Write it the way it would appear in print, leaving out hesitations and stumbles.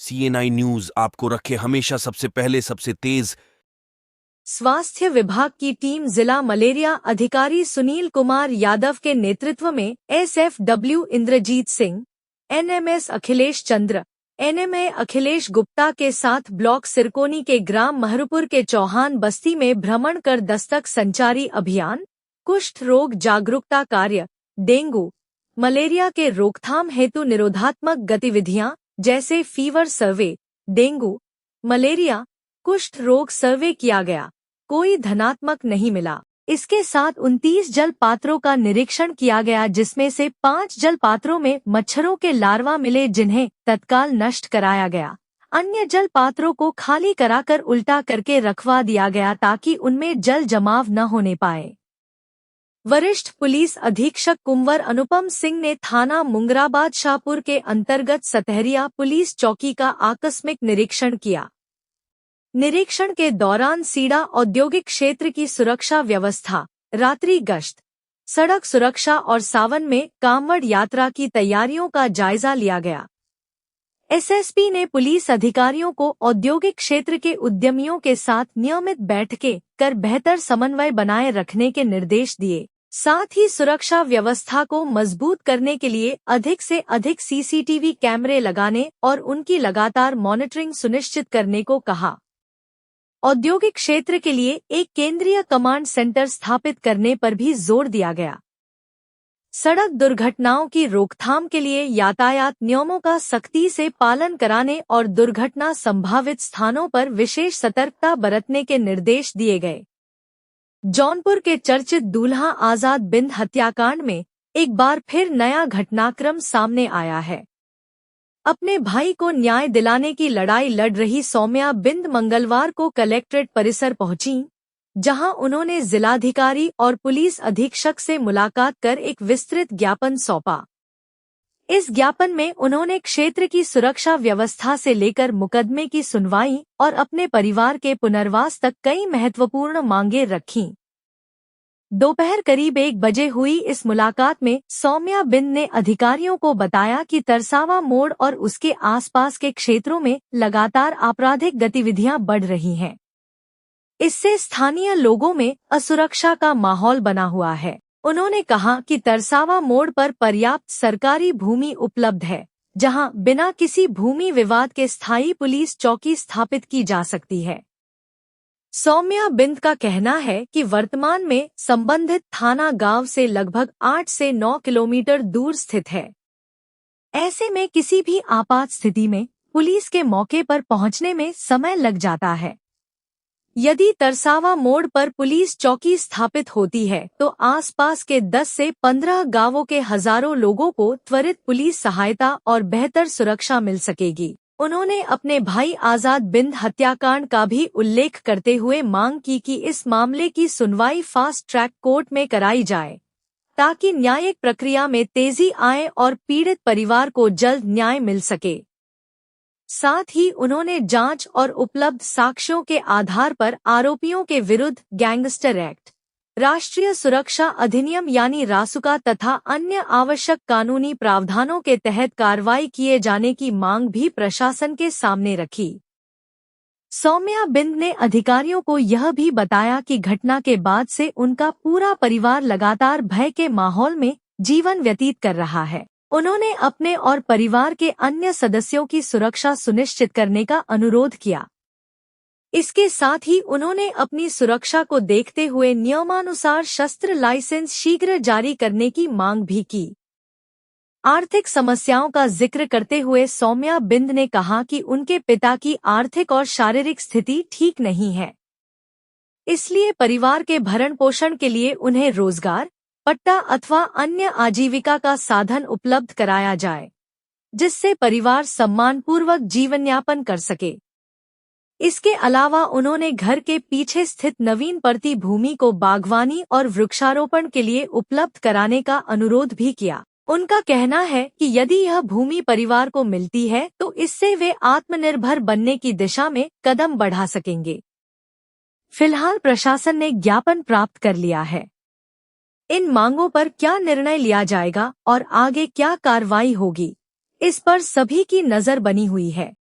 CNI news आपको रखे हमेशा सबसे पहले, सबसे तेज। स्वास्थ्य विभाग की टीम जिला मलेरिया अधिकारी सुनील कुमार यादव के नेतृत्व में SFW इंद्रजीत सिंह, NMS अखिलेश चंद्र, NMA अखिलेश गुप्ता के साथ ब्लॉक सिरकोनी के ग्राम महरुपुर के चौहान बस्ती में भ्रमण कर दस्तक संचारी अभियान, कुष्ठ रोग जागरूकता कार्य, डेंगू, मलेरिया के रोकथाम हेतु निरोधात्मक गतिविधियां जैसे फीवर सर्वे, डेंगू, मलेरिया, कुष्ठ रोग सर्वे किया गया। कोई धनात्मक नहीं मिला। इसके साथ 29 जल पात्रों का निरीक्षण किया गया, जिसमें से 5 जल पात्रों में मच्छरों के लार्वा मिले, जिन्हें तत्काल नष्ट कराया गया। अन्य जल पात्रों को खाली कराकर उल्टा करके रखवा दिया गया ताकि उनमें जल जमाव न होने पाए। वरिष्ठ पुलिस अधीक्षक कुंवर अनुपम सिंह ने थाना मुंगराबाद शाहपुर के अंतर्गत सतहरिया पुलिस चौकी का आकस्मिक निरीक्षण किया। निरीक्षण के दौरान सीड़ा औद्योगिक क्षेत्र की सुरक्षा व्यवस्था, रात्रि गश्त, सड़क सुरक्षा और सावन में कांवड़ यात्रा की तैयारियों का जायजा लिया गया। SSP ने पुलिस अधिकारियों को औद्योगिक क्षेत्र के उद्यमियों के साथ नियमित बैठकें कर बेहतर समन्वय बनाए रखने के निर्देश दिए। साथ ही सुरक्षा व्यवस्था को मजबूत करने के लिए अधिक से अधिक CCTV कैमरे लगाने और उनकी लगातार मॉनिटरिंग सुनिश्चित करने को कहा। औद्योगिक क्षेत्र के लिए एक केंद्रीय कमांड सेंटर स्थापित करने पर भी जोर दिया गया। सड़क दुर्घटनाओं की रोकथाम के लिए यातायात नियमों का सख्ती से पालन कराने और दुर्घटना संभावित स्थानों पर विशेष सतर्कता बरतने के निर्देश दिए गए। जौनपुर के चर्चित दूल्हा आजाद बिंद हत्याकांड में एक बार फिर नया घटनाक्रम सामने आया है। अपने भाई को न्याय दिलाने की लड़ाई लड़ रही सौम्या बिंद मंगलवार को कलेक्ट्रेट परिसर पहुंची, जहां उन्होंने जिलाधिकारी और पुलिस अधीक्षक से मुलाकात कर एक विस्तृत ज्ञापन सौंपा। इस ज्ञापन में उन्होंने क्षेत्र की सुरक्षा व्यवस्था से लेकर मुकदमे की सुनवाई और अपने परिवार के पुनर्वास तक कई महत्वपूर्ण मांगें रखीं। दोपहर करीब 1 बजे हुई इस मुलाकात में सौम्या बिंद ने अधिकारियों को बताया कि तरसावा मोड़ और उसके आसपास के क्षेत्रों में लगातार आपराधिक गतिविधियां बढ़ रही हैं। इससे स्थानीय लोगों में असुरक्षा का माहौल बना हुआ है। उन्होंने कहा कि तरसावा मोड़ पर पर्याप्त सरकारी भूमि उपलब्ध है, जहां बिना किसी भूमि विवाद के स्थायी पुलिस चौकी स्थापित की जा सकती है। सौम्या बिंद का कहना है कि वर्तमान में संबंधित थाना गांव से लगभग 8 से 9 किलोमीटर दूर स्थित है। ऐसे में किसी भी आपात स्थिति में पुलिस के मौके पर पहुंचने में समय लग जाता है। यदि तरसावा मोड़ पर पुलिस चौकी स्थापित होती है तो आसपास के 10 से 15 गांवों के हजारों लोगों को त्वरित पुलिस सहायता और बेहतर सुरक्षा मिल सकेगी। उन्होंने अपने भाई आजाद बिंद हत्याकांड का भी उल्लेख करते हुए मांग की कि इस मामले की सुनवाई फास्ट ट्रैक कोर्ट में कराई जाए, ताकि न्यायिक प्रक्रिया में तेजी आए और पीड़ित परिवार को जल्द न्याय मिल सके। साथ ही उन्होंने जांच और उपलब्ध साक्ष्यों के आधार पर आरोपियों के विरुद्ध गैंगस्टर एक्ट, राष्ट्रीय सुरक्षा अधिनियम यानी रासुका तथा अन्य आवश्यक कानूनी प्रावधानों के तहत कार्रवाई किए जाने की मांग भी प्रशासन के सामने रखी। सौम्या बिंद ने अधिकारियों को यह भी बताया कि घटना के बाद से उनका पूरा परिवार लगातार भय के माहौल में जीवन व्यतीत कर रहा है। उन्होंने अपने और परिवार के अन्य सदस्यों की सुरक्षा सुनिश्चित करने का अनुरोध किया। इसके साथ ही उन्होंने अपनी सुरक्षा को देखते हुए नियमानुसार शस्त्र लाइसेंस शीघ्र जारी करने की मांग भी की। आर्थिक समस्याओं का जिक्र करते हुए सौम्या बिंद ने कहा कि उनके पिता की आर्थिक और शारीरिक स्थिति ठीक नहीं है, इसलिए परिवार के भरण पोषण के लिए उन्हें रोजगार, पट्टा अथवा अन्य आजीविका का साधन उपलब्ध कराया जाए, जिससे परिवार सम्मानपूर्वक जीवनयापन कर सके। इसके अलावा उन्होंने घर के पीछे स्थित नवीन पड़ती भूमि को बागवानी और वृक्षारोपण के लिए उपलब्ध कराने का अनुरोध भी किया। उनका कहना है कि यदि यह भूमि परिवार को मिलती है तो इससे वे आत्मनिर्भर बनने की दिशा में कदम बढ़ा सकेंगे। फिलहाल प्रशासन ने ज्ञापन प्राप्त कर लिया है। इन मांगों पर क्या निर्णय लिया जाएगा और आगे क्या कार्रवाई होगी, इस पर सभी की नजर बनी हुई है।